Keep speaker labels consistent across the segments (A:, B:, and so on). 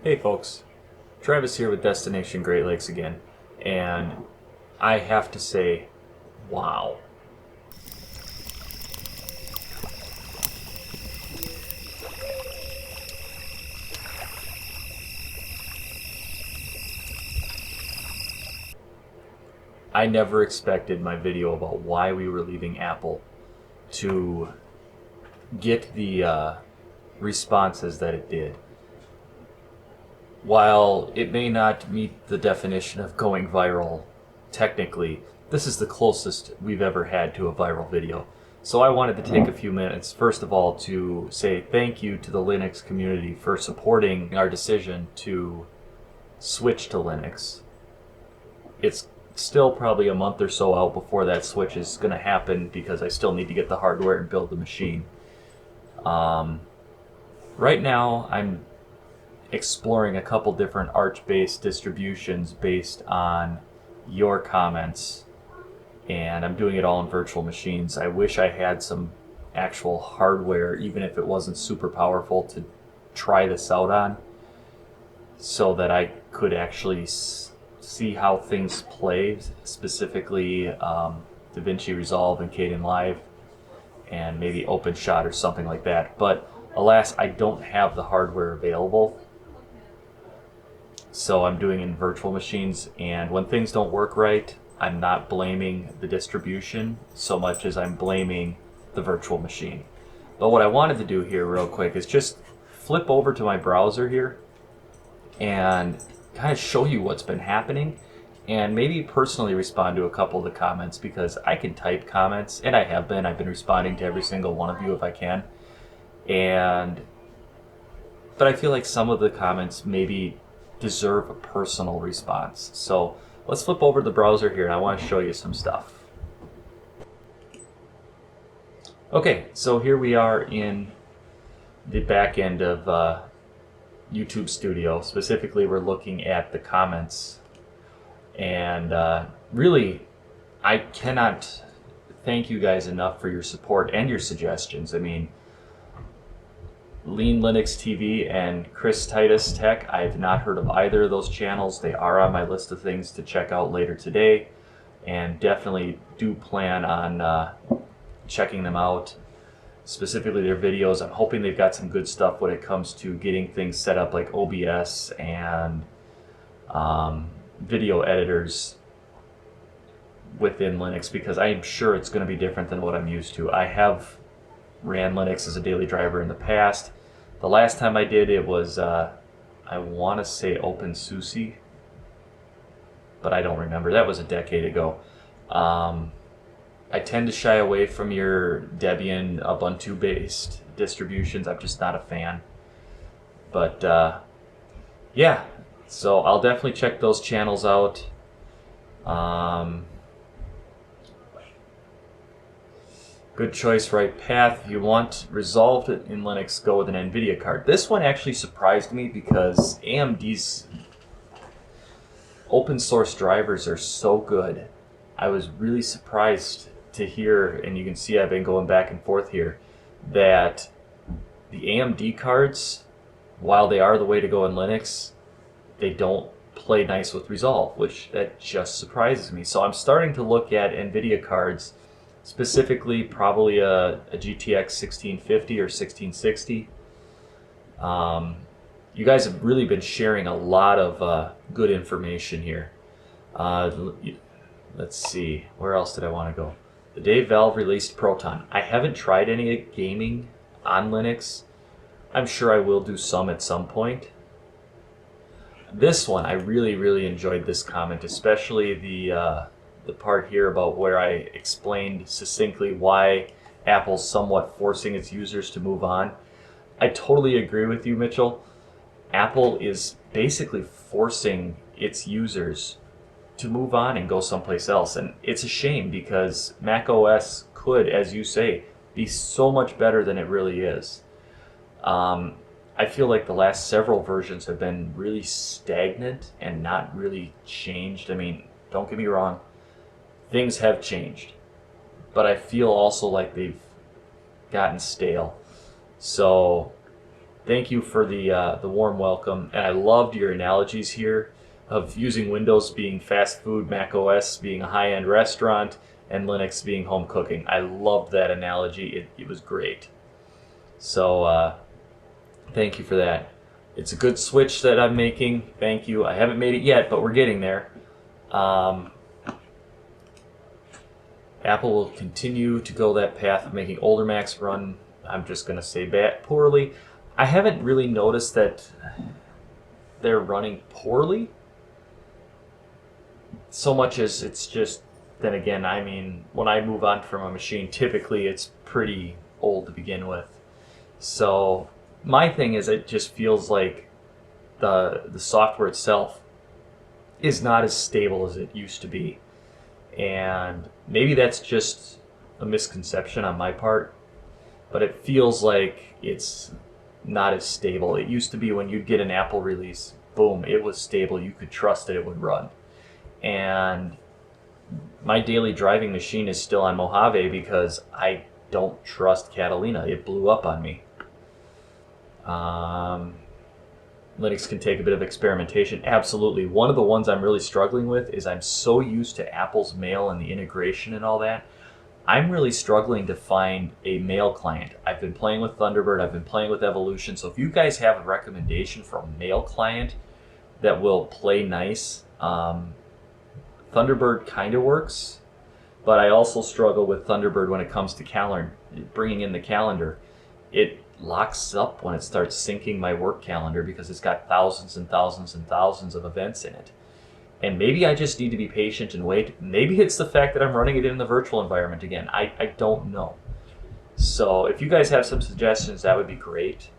A: Hey folks, Travis here with Destination Great Lakes again, and I have to say, wow. I never expected my video about why we were leaving Apple to get the responses that it did. While it may not meet the definition of going viral technically, this is the closest we've ever had to a viral video. So I wanted to take a few minutes, first of all, to say thank you to the Linux community for supporting our decision to switch to Linux. It's still probably a month or so out before that switch is going to happen because I still need to get the hardware and build the machine. Right now, I'm exploring a couple different Arch-based distributions based on your comments, and I'm doing it all on virtual machines. I wish I had some actual hardware, even if it wasn't super powerful, to try this out on so that I could actually see how things play, specifically DaVinci Resolve and Kdenlive and maybe OpenShot or something like that. But alas, I don't have the hardware available. So I'm doing it in virtual machines, and when things don't work right, I'm not blaming the distribution so much as I'm blaming the virtual machine. But what I wanted to do here real quick is just flip over to my browser here and kind of show you what's been happening and maybe personally respond to a couple of the comments, because I can type comments, and I've been responding to every single one of you if I can. But I feel like some of the comments maybe deserve a personal response. So let's flip over to the browser here, and I want to show you some stuff. Okay, so here we are in the back end of YouTube Studio. Specifically, we're looking at the comments, and really, I cannot thank you guys enough for your support and your suggestions. I mean, Lean Linux TV and Chris Titus Tech, I have not heard of either of those channels. They are on my list of things to check out later today, and definitely do plan on checking them out, specifically their videos. I'm hoping they've got some good stuff when it comes to getting things set up like OBS and video editors within Linux, because I'm sure it's going to be different than what I'm used to. I have ran Linux as a daily driver in the past. The last time I did it was, I want to say OpenSUSE, but I don't remember. That was a decade ago. I tend to shy away from your Debian Ubuntu-based distributions. I'm just not a fan. But yeah, so I'll definitely check those channels out. Good choice, right path. If you want resolved in Linux, go with an Nvidia card. This one actually surprised me because AMD's open source drivers are so good. I was really surprised to hear, and you can see I've been going back and forth here, that the AMD cards, while they are the way to go in Linux, they don't play nice with Resolve, which that just surprises me. So I'm starting to look at Nvidia cards, specifically probably a GTX 1650 or 1660. You guys have really been sharing a lot of good information here. Let's see, where else did I want to go? The day Valve released Proton. I haven't tried any gaming on Linux. I'm sure I will do some at some point. This one, I really enjoyed this comment, especially the part here about where I explained succinctly why Apple's somewhat forcing its users to move on. I totally agree with you, Mitchell. Apple is basically forcing its users to move on and go someplace else. And it's a shame, because Mac OS could, as you say, be so much better than it really is. I feel like the last several versions have been really stagnant and not really changed. I mean, don't get me wrong, things have changed, but I feel also like they've gotten stale. So Thank you for the warm welcome, and I loved your analogies here of using Windows being fast food, Mac OS being a high-end restaurant, and Linux being home cooking. I loved that analogy. It was great. So thank you for that. It's a good switch that I'm making. Thank you. I haven't made it yet, but we're getting there. Apple will continue to go that path of making older Macs run, I'm just going to say, poorly. I haven't really noticed that they're running poorly so much as it's just, then again, I mean, when I move on from a machine, typically it's pretty old to begin with. So my thing is, it just feels like the software itself is not as stable as it used to be. And maybe that's just a misconception on my part, but it feels like it's not as stable. It used to be when you'd get an Apple release, boom, it was stable. You could trust that it would run. And my daily driving machine is still on Mojave because I don't trust Catalina. It blew up on me. Linux can take a bit of experimentation. Absolutely. One of the ones I'm really struggling with is I'm so used to Apple's Mail and the integration and all that. I'm really struggling to find a mail client. I've been playing with Thunderbird. I've been playing with Evolution. So if you guys have a recommendation for a mail client that will play nice, Thunderbird kind of works, but I also struggle with Thunderbird when it comes to bringing in the calendar. It locks up when it starts syncing my work calendar because it's got thousands and thousands and thousands of events in it. And maybe I just need to be patient and wait. Maybe it's the fact that I'm running it in the virtual environment again. I don't know. So if you guys have some suggestions, that would be great.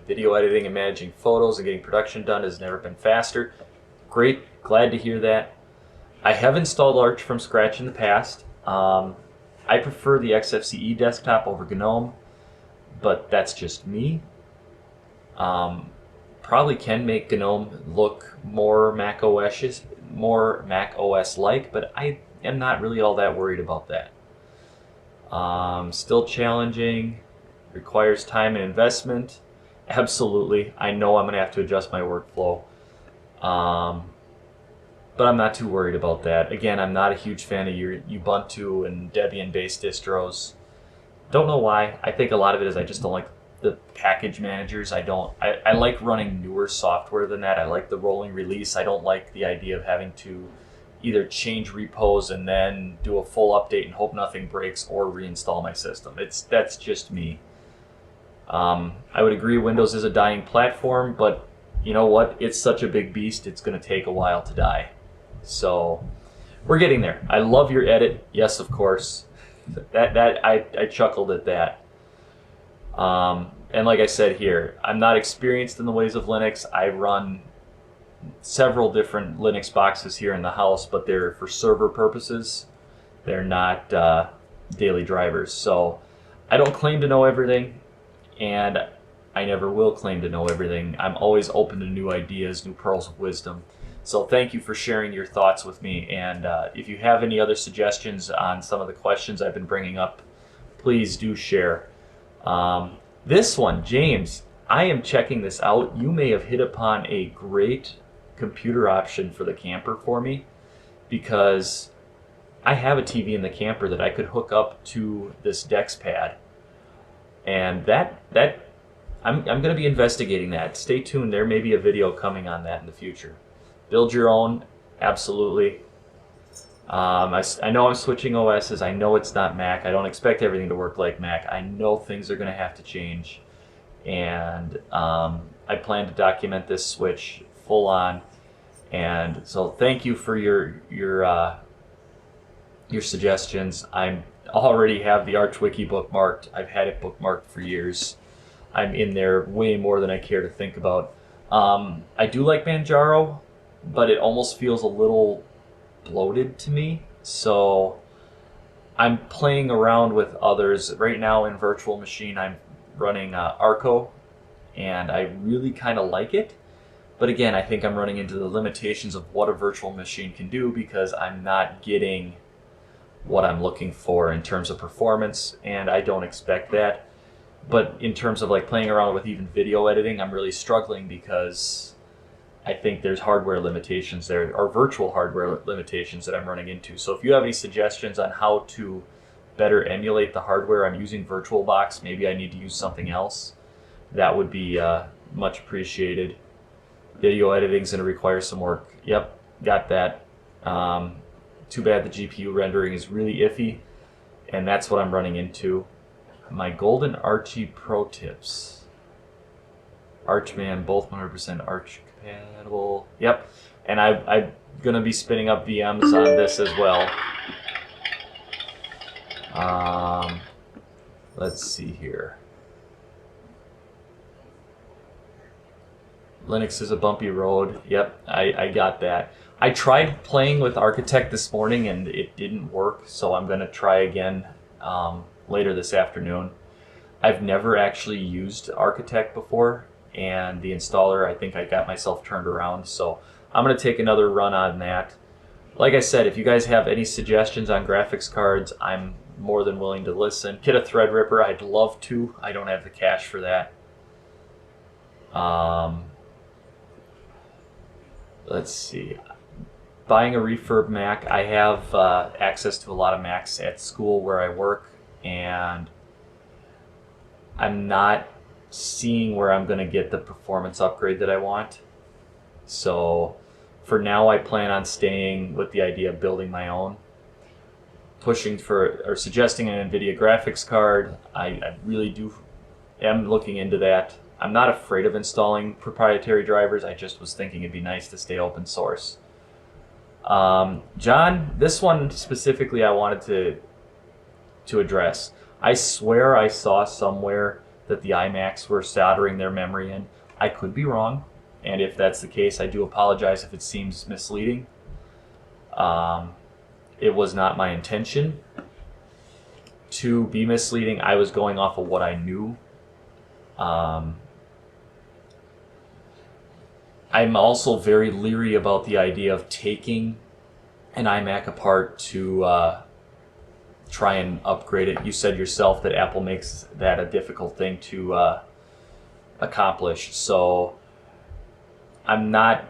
A: Video editing and managing photos and getting production done has never been faster. Great, glad to hear that. I have installed Arch from scratch in the past. I prefer the XFCE desktop over GNOME, but that's just me. Probably can make GNOME look more Mac OS-like, but I am not really all that worried about that. Still challenging, requires time and investment. Absolutely, I know I'm going to have to adjust my workflow. But I'm not too worried about that. Again, I'm not a huge fan of your Ubuntu and Debian-based distros. Don't know why. I think a lot of it is I just don't like the package managers. I like running newer software than that. I like the rolling release. I don't like the idea of having to either change repos and then do a full update and hope nothing breaks or reinstall my system. That's just me. I would agree Windows is a dying platform, but you know what? It's such a big beast, it's going to take a while to die. So we're getting there. I love your edit. Yes, of course. I chuckled at that. And like I said here, I'm not experienced in the ways of Linux. I run several different Linux boxes here in the house, but they're for server purposes. They're not daily drivers. So I don't claim to know everything, and I never will claim to know everything. I'm always open to new ideas, new pearls of wisdom. So thank you for sharing your thoughts with me. And if you have any other suggestions on some of the questions I've been bringing up, please do share. This one, James, I am checking this out. You may have hit upon a great computer option for the camper for me, because I have a TV in the camper that I could hook up to this DeX pad. And that I'm going to be investigating that. Stay tuned. There may be a video coming on that in the future. Build your own, absolutely. I know I'm switching OSs. I know it's not Mac. I don't expect everything to work like Mac. I know things are going to have to change. And I plan to document this switch full on. And so thank you for your suggestions. I already have the Arch Wiki bookmarked. I've had it bookmarked for years. I'm in there way more than I care to think about. I do like Manjaro, but it almost feels a little bloated to me. So I'm playing around with others. Right now in Virtual Machine, I'm running Arco, and I really kind of like it. But again, I think I'm running into the limitations of what a virtual machine can do, because I'm not getting what I'm looking for in terms of performance, and I don't expect that. But in terms of like playing around with even video editing, I'm really struggling because I think there's hardware limitations there, or virtual hardware limitations that I'm running into. So if you have any suggestions on how to better emulate the hardware I'm using VirtualBox, maybe I need to use something else, that would be much appreciated. Video editing is going to require some work. Yep, got that. Too bad the GPU rendering is really iffy, and that's what I'm running into. My Golden Archie Pro Tips. Archman, both 100% Arch compatible. Yep, and I'm going to be spinning up VMs on this as well. Let's see here. Linux is a bumpy road. Yep, I got that. I tried playing with Architect this morning and it didn't work, so I'm going to try again later this afternoon. I've never actually used Architect before, and the installer, I think I got myself turned around, so I'm going to take another run on that. Like I said, if you guys have any suggestions on graphics cards, I'm more than willing to listen. Get a Threadripper, I'd love to. I don't have the cash for that. Let's see. Buying a refurb Mac. I have access to a lot of Macs at school where I work, and I'm not seeing where I'm going to get the performance upgrade that I want. So for now, I plan on staying with the idea of building my own. Pushing for, or suggesting an Nvidia graphics card. I really am looking into that. I'm not afraid of installing proprietary drivers. I just was thinking it'd be nice to stay open source. John, this one specifically I wanted to address. I swear I saw somewhere that the iMacs were soldering their memory in. I could be wrong, and if that's the case, I do apologize if it seems misleading. It was not my intention to be misleading. I was going off of what I knew. I'm also very leery about the idea of taking an iMac apart to try and upgrade it. You said yourself that Apple makes that a difficult thing to accomplish. So I'm not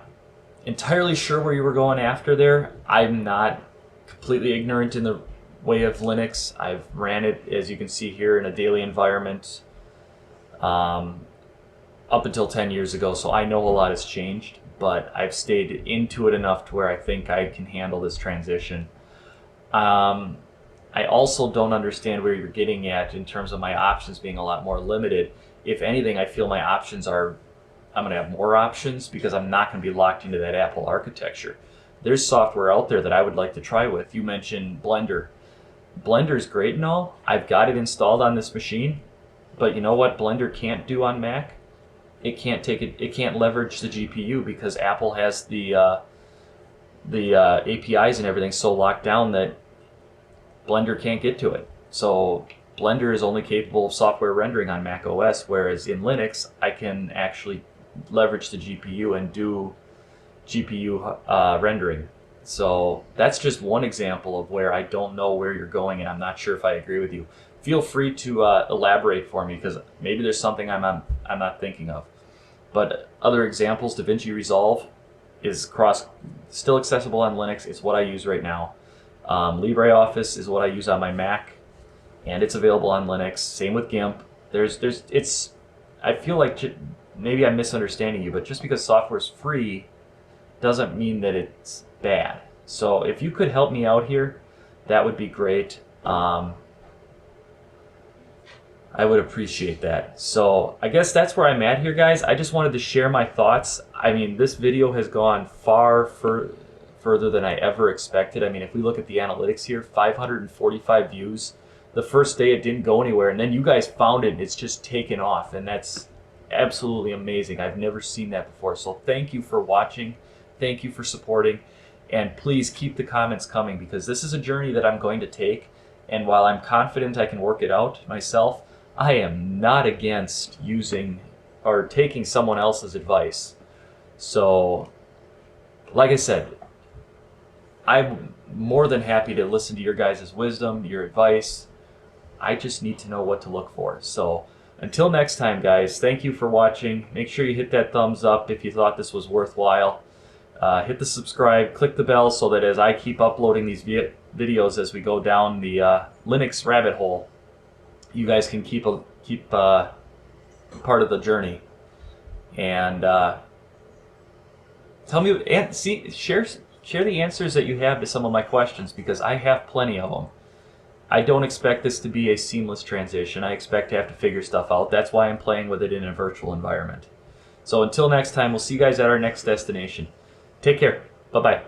A: entirely sure where you were going after there. I'm not completely ignorant in the way of Linux. I've ran it, as you can see here, in a daily environment up until 10 years ago, so I know a lot has changed, but I've stayed into it enough to where I think I can handle this transition. I also don't understand where you're getting at in terms of my options being a lot more limited. If anything, I feel my options are, I'm going to have more options because I'm not going to be locked into that Apple architecture. There's software out there that I would like to try with. You mentioned Blender. Blender's great and all. I've got it installed on this machine, but you know what Blender can't do on Mac? It can't leverage the GPU because Apple has the APIs and everything so locked down that Blender can't get to it. So Blender is only capable of software rendering on Mac OS, whereas in Linux, I can actually leverage the GPU and do GPU rendering. So that's just one example of where I don't know where you're going, and I'm not sure if I agree with you. Feel free to elaborate for me, because maybe there's something I'm not thinking of. But other examples, DaVinci Resolve is still accessible on Linux. It's what I use right now. LibreOffice is what I use on my Mac, and it's available on Linux. Same with GIMP. I feel like maybe I'm misunderstanding you, but just because software is free doesn't mean that it's bad. So if you could help me out here, that would be great. I would appreciate that. So I guess that's where I'm at here, guys. I just wanted to share my thoughts. I mean, this video has gone far further than I ever expected. I mean, if we look at the analytics here, 545 views. The first day it didn't go anywhere, and then you guys found it and it's just taken off, and that's absolutely amazing. I've never seen that before. So thank you for watching. Thank you for supporting. And please keep the comments coming, because this is a journey that I'm going to take. And while I'm confident I can work it out myself, I am not against using or taking someone else's advice. So, like I said, I'm more than happy to listen to your guys' wisdom, your advice. I just need to know what to look for. So, Until next time, guys, thank you for watching. Make sure you hit that thumbs up if you thought this was worthwhile. Hit the subscribe, click the bell so that as I keep uploading these videos as we go down the Linux rabbit hole, you guys can keep part of the journey. And tell me, and share the answers that you have to some of my questions, because I have plenty of them. I don't expect this to be a seamless transition. I expect to have to figure stuff out. That's why I'm playing with it in a virtual environment. So until next time, we'll see you guys at our next destination. Take care. Bye-bye.